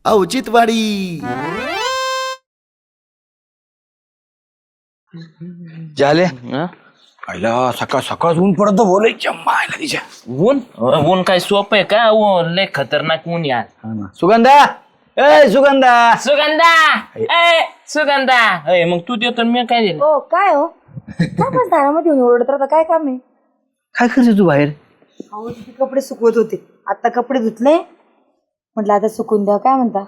औचित्यवाडी. झाले आईला सकाळ सकाळ ऊन पडत बोलायच्या मायला तिच्या ऊन ऊन काय सोप आहे का ऊन लय खतरनाक ऊन यार. सुगंधा ए सुगंधा सुगंधा ए सुगंधा ए मग तू देतो मी काय दिलं. हो काय हो काय बस दारामध्ये येऊन ओरडत राहता काय काम आहे. काय करते तू बाहेर. अहो तिथे कपडे सुकवत होते आता कपडे धुतले म्हटलं आता सुकून द्या काय म्हणता.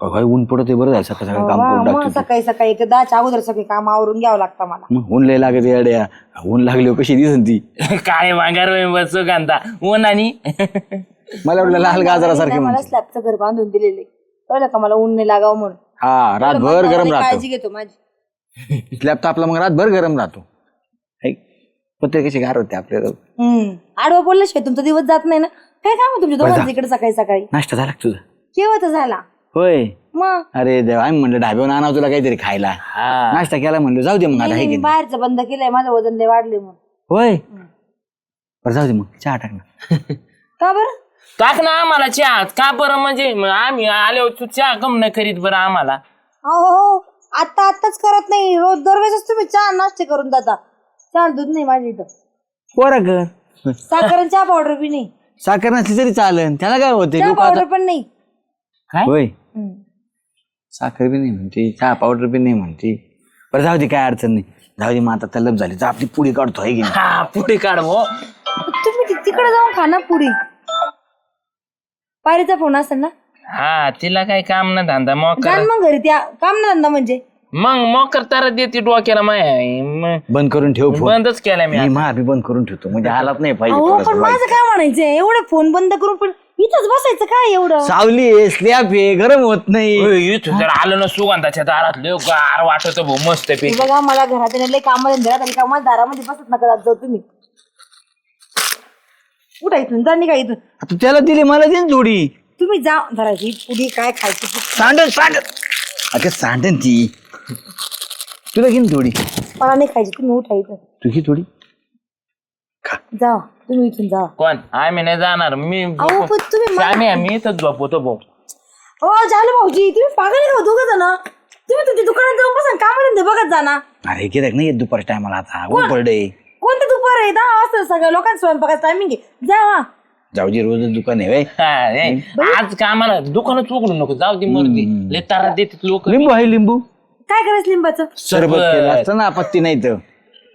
काय ऊन पडत बरं झालं सकाळ सकाळ काम करून मग टाकतो. सकाळी सकाळी एक 10च्या अगोदर सगळे काम आवरून घ्यावं लागतं मला. मग ऊन लय लागत येड्या ऊन लागले कशी दिसन ती. काय वांगार सुगंधा ऊन आणि मला वाटलं लाल गाजरासारखे मला म्हणते. स्लॅबचं घर बांधून दिलेले कळलं का मला ऊन नाही लागावं म्हणून. हा रातभर गरम राहतो. काळजी घेतो माझी. स्लॅब तर आपला मग रातभर गरम राहतो. पत्रे कशी गार होते आपल्याला. आडवं बोलल्याशिवाय तुमचा दिवस जात नाही ना. काय काम आहे तुमच्या दोघांचं इकडे सकाळी सकाळी. नाश्ता झाला का तुझा. केव्हा तर झाला होय मग. अरे देवा आम्ही म्हणलं ढाब्यावर आणावं तुला काहीतरी खायला. नाश्ता केला म्हणलं जाऊ दे मग आता आहे की मी नाही. बाहेरचं बंद केलंय माझं वजन लय वाढले म्हणून. होय बरं जाऊ दे मग चहा टाक ना. का बरं टाक ना आम्हाला चहा का बरं म्हणजे मग आम्ही आलो तू चहा कम नाही करीत बरं आम्हाला. हो आत्ताच करत नाही रोज दरवेळेस तुम्ही चहा नाश्ते करून जाता. चाल दूध नाही माझ्या इथं. पोरा कर साखर आणि चहा पावडर बी नाही. साखर नसली तरी चालेल त्याला काय होते चहा लोक पावडर आता. पण नाही. होय साखर बी नाही म्हणते चहा पावडर बी नाही म्हणते. बरं जाऊ दे काय अडचण नाही जाऊ दे मग आता तलब झाली तर आपली पुढे काढतो आहे की नाही. हा पुढे काढ भो. तुम्ही तिकडे जाऊन खा ना पुरी. पायरीचा फोन असेल ना. हा तिला काय काम ना धंदा मोकर जाण मग घरी त्या काम ना धंदा म्हणजे. मग मोकर तारा देते डोक्याला माय बंद करून ठेव फोन. बंदच केलाय मी मी मा बी बंद करून ठेवतो म्हणजे हालात नाही पाहिजे हो थोडंसं पण वाईट. माझं काय म्हणायचंय एवढे फोन बंद करून पण इथंच बसायचं काय एवढं. सावली आहे स्लॅब आहे गरम होत नाही. इथं जर आलं ना सुगंधाच्या दारात लय गार वाटत भाऊ मस्त हे पैकी. बघा मला घरात लय काम धंद्यात आणि कामात दारामध्ये बसत नका जात जाऊ तुम्ही. उठा इथून जा निघा इथून. आता त्याला दिली मला दे ना जोडी. तुम्ही जा जरा ही पुढी काय खायची सांडन अगं सांडन ती तुला घेईन थोडी. मला नाही खायची तुम्ही उठा इथं. तू घे थोडी. जा तुम्ही इथून जा. कोण आम्ही नाही जाणार मी अहो पण तुम्ही आम्ही इथंच झोपवतो भाऊ. हो झालं भाऊजी तुम्ही पागल आहे का दोघं जण. तुम्ही तुमच्या दुकानात जाऊन बसा काम धंदे बघत जा ना. अरे गिराक नाही येत दुपारच्या टायमाला आता ऊन पडले. कोणतं दुपार आहे 10 वाजता सगळ्या लोकांचं स्वयंपाकाचा टायमिंग आहे. जा हा. जाऊ दे रोजच दुकान आहे. हा, ए, आज कामाला दुकानच उघडू नको जाऊ दे मर्दी लय तारा देतात लोक. लिंबू आहे लिंबू काय करायचं लिंबाचं. सरबत केलं असतं ना आपत्ती नाही तर.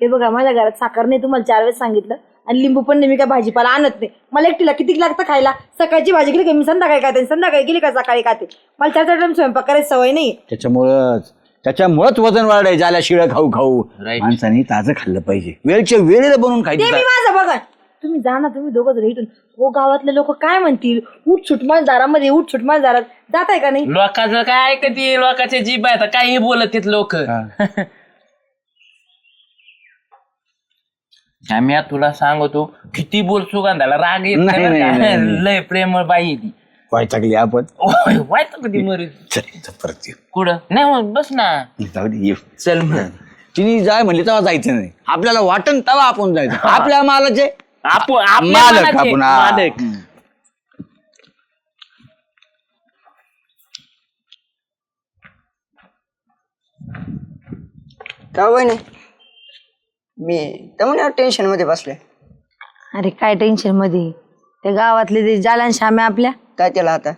हे बघा माझ्या घरात साखर नाही तुम्हाला 4 वेळेस सांगितलं आणि लिंबू पण नेहमी काय भाजीपाला आणत नाही. मला एकटीला किती लागतं खायला. सकाळची भाजी गेली का मी संध्याकाळी खाते संध्याकाळी गेली का सकाळी खाते. मला 4 टाइम स्वयंपाक करायची सवय नाही. त्याच्यामुळंच वजन वाढाय झाल्या शिळं खाऊ खाऊ. Right. माणसाने ताजं खाल्लं पाहिजे वेळच्या वेळेला बनवून ते मी खायचं. माझं बघा तुम्ही जा ना तुम्ही दोघं जण इथून. हो गावातले लोक काय म्हणतील उठ सुट माझ्या दारामध्ये उठ सुट माझ्या दारात जाताय का नाही. लोकांचं काय ऐकते लोकांच्या जीभ आहे काही बोलत लोक. आम्ही आता तुला सांगतो किती बोल सुगंधाला राग येत नाही, नाही नाही, बरं नाही, का? नाही. लय प्रेमळ बाई आहे ती. वायचाकली आपण. व्हायचं कधी मरी चल परत ये. कुठं नाही मग बस ना. जाऊ दे ये. चल मग तिने जाय म्हणली तेव्हा जायचं नाही. आपल्याला वाटण तेव्हा आपण जायचं. आपल्या मालाचे आपण मालक आपण, हा. मालक. का वहिनी मी त्यामुळे टेन्शन मध्ये बसले. अरे काय टेन्शन मध्ये त्या गावातले ते जालन श्याम्या आपल्या. काय त्याला आता.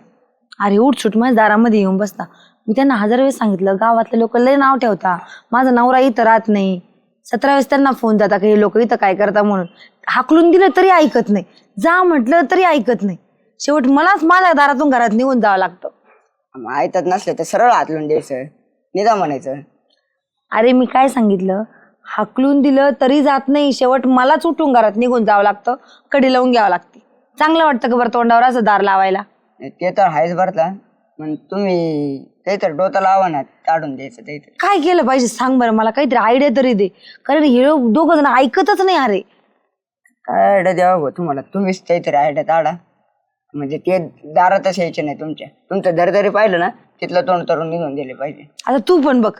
अरे उठ सुट माझ्या दारामध्ये येऊन बसता. मी त्यांना 1000 वेळेस सांगितलं गावातले लोक लय नाव ठेवता माझा नवरा इथं राहत नाही. 17 वेळेस त्यांना फोन जाता की हे लोक इथं काय करता म्हणून. हाकलून दिलं तरी ऐकत नाही. जा म्हटलं तरी ऐकत नाही. शेवट मलाच माझ्या दारातून घरात निघून जावं लागतं. ऐकत नसले तर सरळ हातलून द्यायचं निदा म्हणायचं. अरे मी काय सांगितलं हाकलून दिलं तरी जात नाही. शेवट मलाच उठून घरात निघून जावं लागतं. कडी लावून घ्यावं लागते. चांगलं वाटतं का बरं तोंडावर असं दार लावायला. ते तर आहेच भरता मग तुम्ही ते तर डोता लावा ना काढून द्यायचं ते तर. काय केलं पाहिजे सांग बरं मला काहीतरी आयडिया तरी दे. कारण हे दोघं जण ऐकतच नाही. अरे काय आयडिया द्यावा गो तुम्हाला. तुम्हीच काहीतरी आयडिया काढा म्हणजे ते दारातच यायचे नाही तुमच्या. तुमचं दरदरी पाहिलं ना तिथलं तोंड तरून निघून दिले पाहिजे. आता तू पण बघ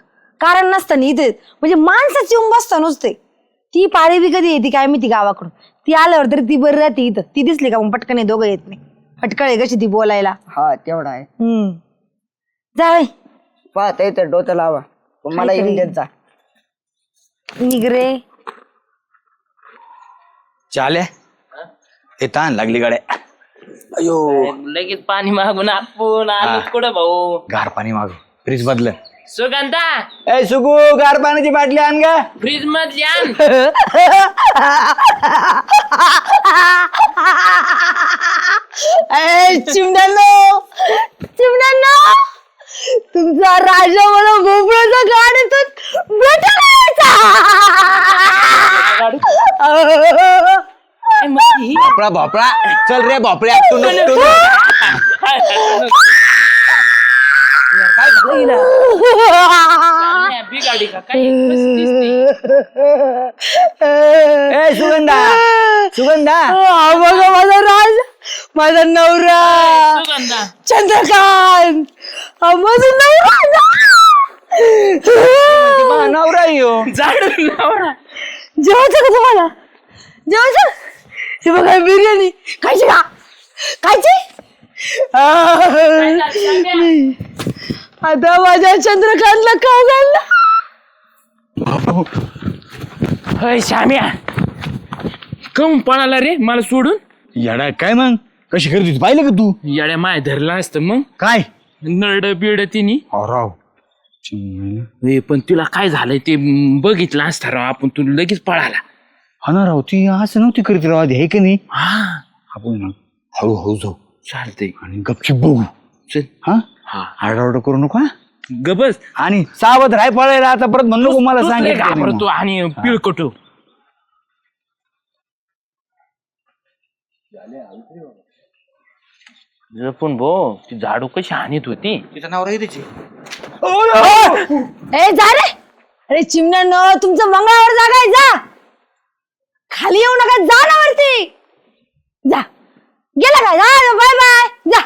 कारण नसताना इथे म्हणजे माणसाच येऊन बसता नुसते. ती पाळी बी कधी येते काय माहिती गावाकडून. ती आल्यावर तरी ती बरी राहते इथं. ती दिसली का मग पटकन दोघं येत नाही. फटकळ आहे कशी ती बोलायला. हा तेवढा आहे. जाय पाहता येतं डोतं लावा पण मला येऊन देत जा. निघ रे. चाले हे ताण लागली गाड्या. अयो लगेच पाणी मागून आपण आलो कुठं भाऊ. गार पाणी माग फ्रीज मधलं. सुगंधा ए सुगू गार पाण्याची बाटली आण गा. फ्रीज मधली आण. चिमण्यांनो तुमचा राजा मला भोपळ्याचा गाडीतून भोपळा भोपळा चल रे भोपळ्या. बिगाडी का काय मस्त दिसते. ए सुगंधा सुगंधा बघा माझा राजा माझा नवरा सुगंधा चंद्रकांत माझा नवरा नवरा येऊ. झाडून नवरा. जेवायचं का तुम्हाला जेवायचं. हे बघा बिर्याणी खायची का खायची. आता माझ्या चंद्रकांतला खाऊ घालला. अय श्याम्या कम पळाला रे मला सोडून. येडा काय मग कशी करत होती पाहिलं का तू. येड्या माय धरला असतं मग काय नरड बिड तिने. राव पण तिला काय झालंय ते बघितलं असतं राव आपण. तू लगेच पळाला. हा ना राव ती असं नव्हती करीत राव आधी हे का नाही. हा आपण ना हळूहळू जाऊ चालतंय. आणि गपची बघू. चल. हा हा आरडाओरडा करू नको हा. गबस आणि सावध राय पळायला आता परत म्हणू नको मला सांगितलं घाबरतो आणि पिळकटू. जपून भो ती झाडू कशी हानीत होती. तिचं नाव राही त्याची. ए जा रे. अरे चिमण्यांनो तुमचं मंगळावर जागा आहे जा. खाली येऊ नका जा ना वरती. जा गेला काय जा बाय बाय जा.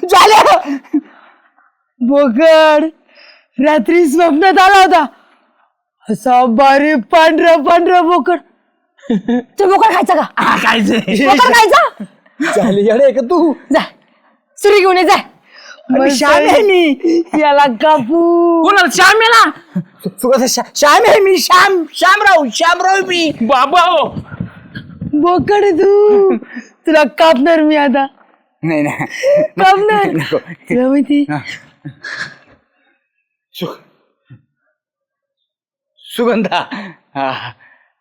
झालं बोकड रात्री स्वप्नात आला होता असा बारीक पांढरा पांढरा बोकड. तू बोकड खायचा का बोकड खायचा. झाली येडे का तू. जा सुरी घेऊन ये जा. याला कापू. कोणाला श्यामेला. श्याम आहे मी श्यामराव मी. बाबा हो बोकड तू तुला कापणार मी आता. नाही नाही कापणार तुला माहिती. सुगंधा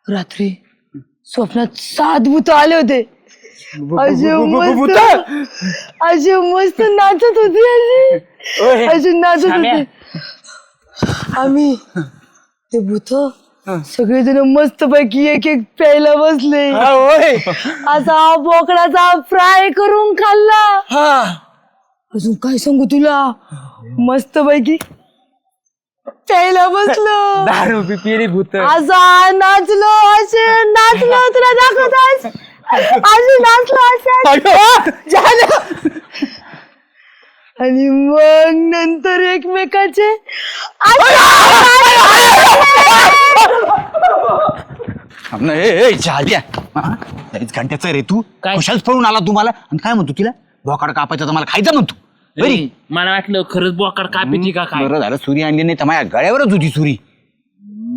रात्री स्वप्नात 7 भूत आले होते. असे मस्त नाचत होते. असे नाचत होते. आम्ही ते भूत सगळेजण मस्त पैकी एक एक प्यायला बसले. असा बोकडाचा फ्राय करून खाल्ला. अजून काय सांगू तुला मस्त पैकी प्यायला बसलो. दारू पिली भूत. असा नाचलो असे नाचलो तुला दाखवत असे नाचलो असे आणि मग नंतर एकमेकाचे घंट्याचा रे तू काय? कशाच पळून आला तुम्हाला आणि काय म्हणतो तिला बोकाड कापायचा तर मला खायचा म्हणतो. बरी मला वाटलं खरंच बोकड कापीची का काय. बरं झालं सुरी आणली नाही तर माझ्या गळ्यावरच होती सुरी.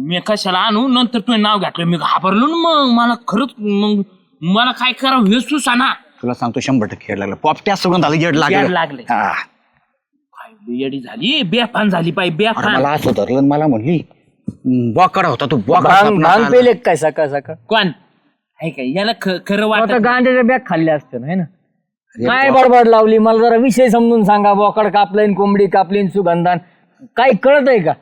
मी कशाला आणू नंतर तुझं नाव घातलं मी घाबरलो ना. मग मला खरंच मग मला काय करावं हे सुसाना. तुला सांगतो 100% येड लागला. पॉपट्या सोडून झालं येड येड लागलं. लागले. हा. काय येडी झाली बेफान झाली पाय अरे बेफान. मला असं धरलं आणि मला म्हणली बोकाड होता तो बोकाड भांग पेले काय सकाळ सकाळ. कोण आहे काय याला खरं आता वाटत. गांजाच्या बॅग खाल्ले असते ना है ना. काय बडबड लावली मला जरा विषय समजून सांगा. बोकड कापलेन कोंबडी कापलीन सुगंधान काही कळत आहे का.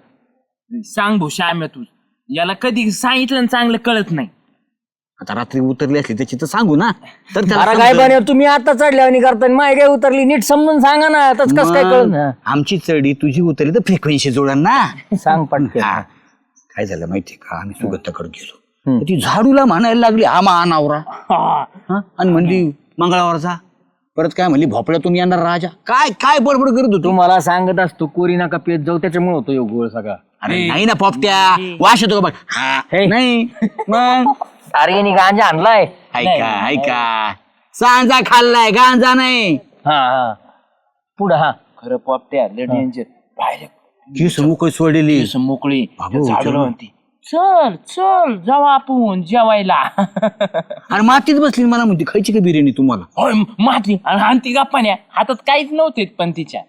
सांग भाऊ श्याम्या तू याला कधी सांगितलं आणि चांगलं कळत नाही. आता रात्री उतरली असली त्याची तर सांगू ना. तर त्याला अरे काय समजेल. बने तुम्ही आता चढल्यावर करता माय काय उतरली नीट समजून सांगा ना. आताच कस काय कळत ना. आमची चढी तुझी उतरली तर फ्रिक्वेन्सी जोडा ना. सांग पटकन. हा. काय झालं माहितीये का आम्ही सुगंधाकडे गेलो तर ती झाडूला म्हणायला लागली हा मा नवरा. हा? आणि म्हणली मंगळवारचा. परत काय म्हणली भोपळ्यातून येणार राजा. काय काय बडबड करत होतो. तुम्हाला सांगत असतो कोरी नका पेत जाऊ त्याच्यामुळे होतो योग गोळ सगळा. अरे नाही ना पोपट्या वास येतो का बघ. हा. हे. नाही मग अरे यांनी गांजा आणलाय. ऐका ऐका सांजा खाल्लाय गांजा नाही. हा हा पुढं हा खरं पोपट्या लय डेंजर बाहेर की समोर सोडलेली केस मोकळी बाबू, झाडाला चल. म्हणती चल चल जाऊ आपण जेवायला आणि मातीत बसली मला म्हणते खायची का बिर्याणी तुम्हाला होय माती आणि ती गप्पाने हातात काहीच नव्हते पण तिच्या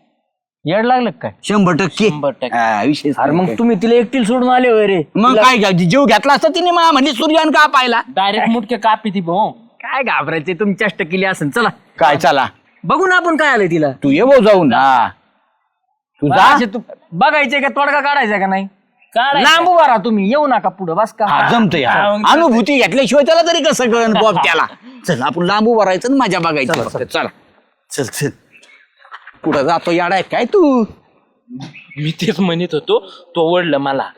येड लागलं का काय 100%. 100%. हा, विषय अरे मग तुम्ही तिला एकटील सोडून आले होय रे मग काय घ्या जीव घेतला असता तिने मला म्हणली सूर्यान का पाहिला डायरेक्ट मुटके कापी ती भाऊ काय घाबरायचे तुम्ही चेष्टा केली असेल चला काय चला बघू ना आपण काय आलंय तिला तू ये भाऊ जाऊन हा तू जा असे तू बघायचे का तोडगा काढायचा का नाही काढायचा. लांब उभा राहा तुम्ही येऊ नका पुढं बस का हा जमत अनुभूती घेतल्याशिवाय त्याला तरी कसं कळण बॉब त्याला चल आपण लांब उभं राहायचं आणि मजा बघायची फक्त. चला चल चल कुठं जातो याडा काय तू मी तेच म्हणत होतो तो ओढलं मला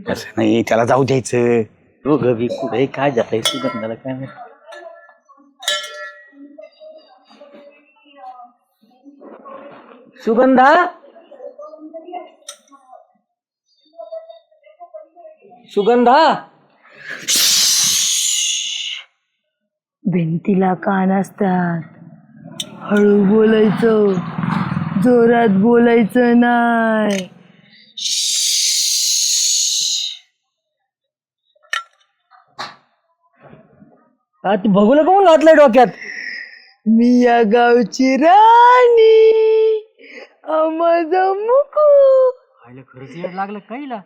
कसं नाही त्याला जाऊ द्यायचं कुठे काय जाताय सुगंधाला काय माहित. सुगंधा सुगंधा भिंतीला कान असतात हळू बोलायचं जोरात बोलायचं नाही ती बघूला कोण घातलंय डोक्यात मी या गावची राणी माझा मुकुट खरंच येड लागलं काहीला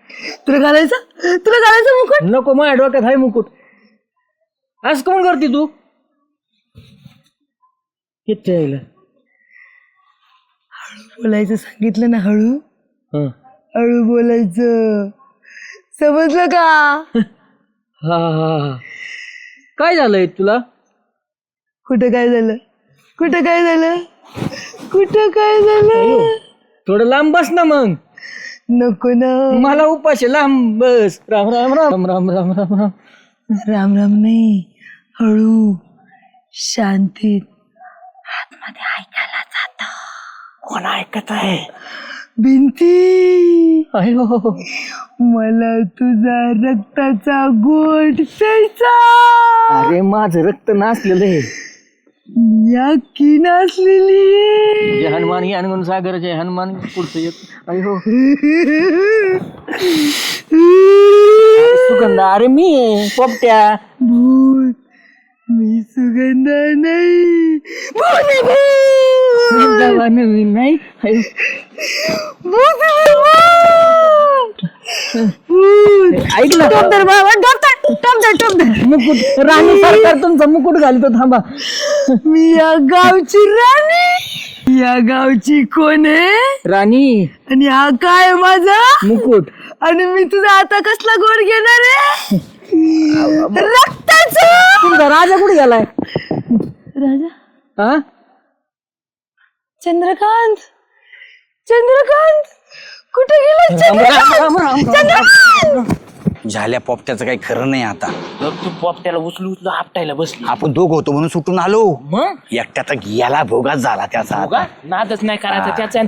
तुला घालायचं मुकुट नको माझ्या डोक्यात हाय मुकुट आज कोण करते तू किती यायला बोलायचं सांगितलं ना हळू हं. हळू बोलायचं समजलं का हा हा हा काय झालंय तुला कुठं काय झालं कुठं काय झालं कुठं काय झालं थोडं लांब बस ना मग नको ना मला उपाशी लांब बस राम राम राम राम राम राम राम राम राम नाही हळू शांतीत आतमध्ये ऐकायला जात कोण ऐकत आहे भिंती अयो मला तुझा रक्ताचा गोट प्यायचा अरे माझं रक्त नाचलेलं आहे या की नाचलेली जे हनुमान यानगुण सागर जय हनुमान पुढचं येत अयो सुगंधा अरे मी आहे, पोपट्या भूत मी सुगंधा नाही भूत आहे, भूत. सुगंधा नवीन नाही अयो. भूत आहे, भूत. भूत. ऐक ना टोप धर बाबा, टोप धर. मुकुट राणी सरकार तुमचा मुकुट घालतो थांबा मी या गावची राणी या गावची कोण आहे राणी आणि हा काय माझा मुकुट आणि मी तुझा आता कसला गोड घेणार आहे रक्ताचा तुमचा राजा कुठे गेलाय राजा हा चंद्रकांत कुठे गेला राम राम राम राम चंद्रकांत झाल्या पोपट्याचं काही खरं नाही आता तर तू पोपट्याला उचलू आपटायला बसली आपण दोघ होतो म्हणून सुटून आलो मग एकट्याचा गेला भोगाच झाला त्याचा हो का? नादच नाही करायचा त्याचा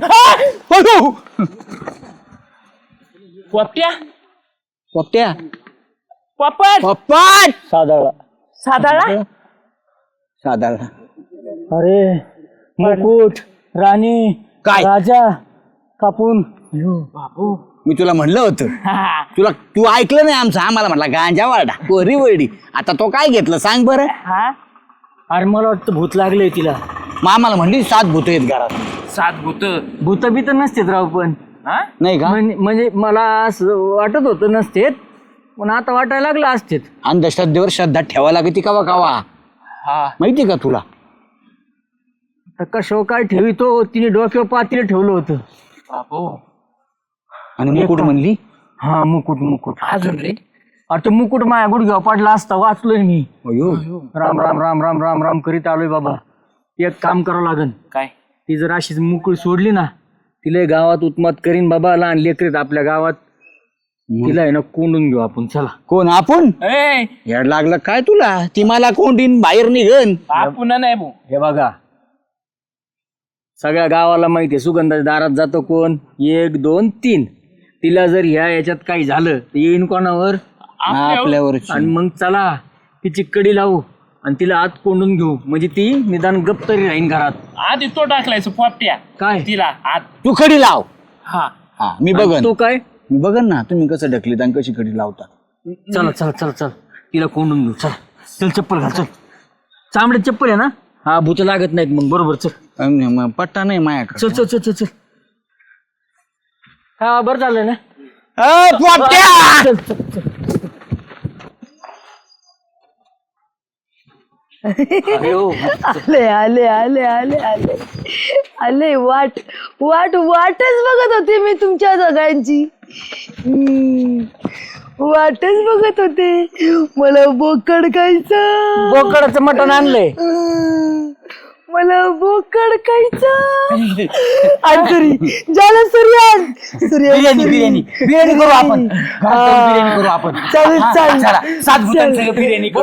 अयो! पोपट्या पोपट्या पोपट पोपट साधाळा साधाळा साधारण अरे मुकुट राणी काय? राजा कापून बाबू मी तुला म्हणलं होतं तू ऐकलं नाही आमचं आम्हाला म्हटलं गांजा वारडा कोरी वरडी आता तो काय घेतलं सांग बरं हा अरे मला वाटतं भूत लागलंय तिला मग आम्हाला म्हणली 7 भूत आहेत घरात सात भूत भूत बीत नसतेत राव पण हा नाही का म्हणजे मला असं वाटत होतं नसतेत पण आता वाटायला लागलं असतेत अंधश्रद्धेवर श्रद्धा ठेवा लागते कवा कवा हा माहिती का तुला तर कशावर काय ठेवितो तिने डोक्यावर पातीला ठेवलं होतं बाबू आणि मुकुट म्हणली हा मुकुट अजून रे अरे तो मुकुट माझ्या गुडघ्यावर पडला असता वाचलोय मी अयो राम राम राम राम राम राम करीत आलोय बाबा एक काम करावं लागन काय ती जर अशीच मुकुट सोडली ना तिला गावात उत्मात करीन बाबा लहान लेकरीत आपल्या गावात तिला आहे ना कोंडून घेऊ आपण चला कोण आपण ए येड लागलं काय तुला ती मला कोंडीन बाहेर निघन आपण नाही भाऊ हे बघा सगळ्या गावाला माहिती आहे सुगंधाच्या दारात जातो कोण 1 2 3 तिला जर याच्यात काही झालं तर येईन कोणावर आपल्यावर आणि मग चला तिची कडी लावू आणि तिला आत कोंडून घेऊ म्हणजे ती निदान गप तरी राहीन घरात. आधी तो टाकलायचं पोपट्या काय तिला आत. तू खडी लाव. हा हा मी बघन. तो काय मी बघन ना तुम्ही कसं ढकलीत आणि कशी खडी लावता. चला चला चला चल तिला कोंडून घेऊ. चल चल चप्पल घाल. चल चांबडे चप्पल आहे ना. हा भूत लागत नाहीत मग. बरोबर चल. मग पट्टा नाही माझ्याकडे. चल चल चल चल चल. हा बरं झालं ना. पोपट्या चल चल चल. अरे हो. आले आले आले आले आले आले वाट वाट वाटच बघत होते मी तुमच्या सगळ्यांची. वाटच बघत होते. मला बोकड खायचं. बोकडाचं मटण आणलंय. मला बोकड खायचं. आणि तरी झालं सूर्यान बिर्याणी बिर्याणी बिर्याणी करू आपण. बिर्याणी करू आपण. चालेल चालेल चला 7 भूतांचं बिर्याणी करू.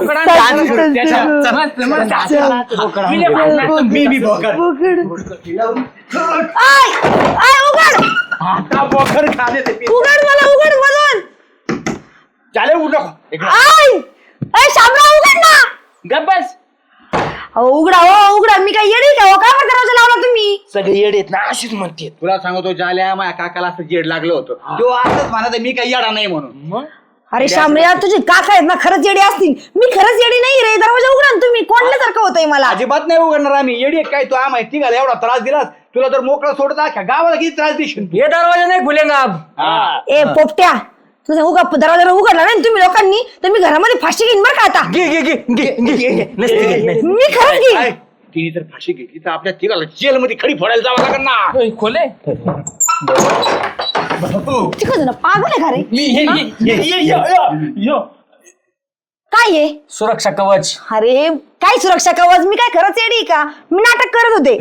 मी बोकड. बोकड उघड मला उघड म्हणून. शामराव उघड ना. गप्पस उघडा हो उघडा. मी काय येडी का हो? काय बरं दरवाजा लावला तुम्ही? सगळे येड आहेत ना अशीच म्हणते. तुला सांगतो जाल्या माझ्या काकाला असं जेड लागलं होतं. तो असंच म्हणत मी काही येडा नाही म्हणून. मग अरे शामराव तुझे काका आहेत ना खरंच येडी असतील. मी खरंच येडी नाही रे. दरवाजा उघडा ना तुम्ही. कोणल्यासारखं होतंय मला. अजिबात नाही उघडणार आम्ही. येडी काय तू माहिती घाला एवढा त्रास दिलास. तुला जर मोकळा सोडता अख्ख्या गावाला किती त्रास देशील. हे दरवाजा नाही खुलेगा अब. ए पोपट्या तुझा दरवाजा उघडला नाही तुम्ही लोकांनी तर मी घरामध्ये फाशी घेईन बरं का आता. घे घे घे घे घे. नसते घेत, नाही. मी खरंच घेईन. तिने जर फाशी घेतली तर आपल्या तिघाला जेलमध्ये खडी फोडायला जावं लागेल ना. ओय, खोले तिकडे ना पागल आहे का रे? काय आहे? सुरक्षा कवच. अरे काय सुरक्षा कवच? मी काय खरंच येडी का? मी नाटक करत होते.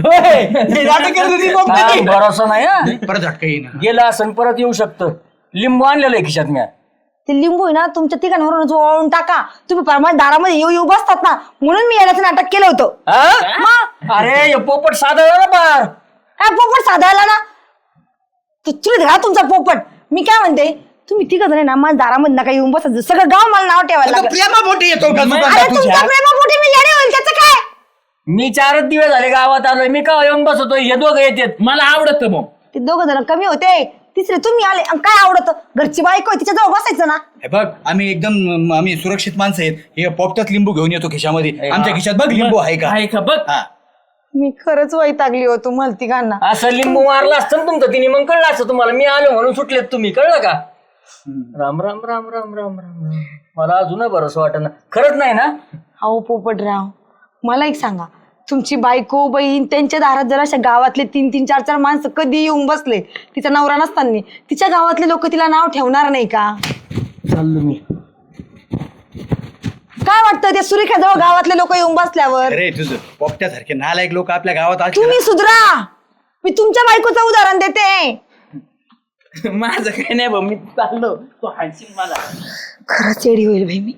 काय भरोसा नाही हा. परत झटका येईन. गेलं असं परत येऊ शकतं. लिंबू आणलेलं आहे खिशात मी. ते लिंबू आहे ना तुमच्या ठिकाणावरून वळून टाका. तुम्ही परमात दारामध्ये येऊ येऊ बसतात ना म्हणून मी येण्याचं नाटक केलं होतं. मग अरे हे पोपट साधा ना पार. काय पोपट साधायला ना चुलीत घाला तुमचा पोपट. मी काय म्हणते तुम्ही तिघ जण ना माझ्या दारामध्ये नका येऊन बसायचं. सगळं गाव मला नाव ठेवायला लागलं. प्रेमापोटी येतो का अरे तुमच्या प्रेमापोटी मी येणे होईल त्याचं काय? मी 4 दिवस झाले गावात आलोय. मी का येऊन बसतोय. हे दोघं येतात. मला आवडत मग. ते दोघं जण कमी होते. तिसरे तुम्ही आले. काय आवडत? घरची बायको आहे तिच्या जवळ बसायचं ना. हे बघ आम्ही सुरक्षित माणसं आहेत. हे पोपट्यात लिंबू घेऊन येतो खिशामध्ये. आमच्या खिशात बघ लिंबू आहे का. आहे का बघ. मी खरंच वैतागली होतो मलतिकांना. असं लिंबू मारलं असतं ना तुमचं तिने मग कळलं असतं तुम्हाला. मी आलो म्हणून सुटलेत तुम्ही. कळलं का. राम राम राम राम राम राम. मला अजून भरोसा वाटत खरंच नाही ना. अहो पोपटराव मला एक सांगा तुमची बायको बहीण त्यांच्या दारात जर अशा गावातले 3-3, 4-4 माणसं कधी येऊन बसले तिचा नवरा नसताना तिच्या गावातले लोक तिला नाव ठेवणार नाही का? चाललो मी. काय वाटतं त्या सुरेखाजवळ गावातले लोक येऊन बसल्यावर? अरे तुझं पोपट्यासारखे नालायक लोक आपल्या गावात असले तुम्ही सुधरा. मी तुमच्या बायकोचं उदाहरण देते. माझं काही नाही बा. मी चाललो तो हायशील मला. खरंच येडी होईल भाई मी.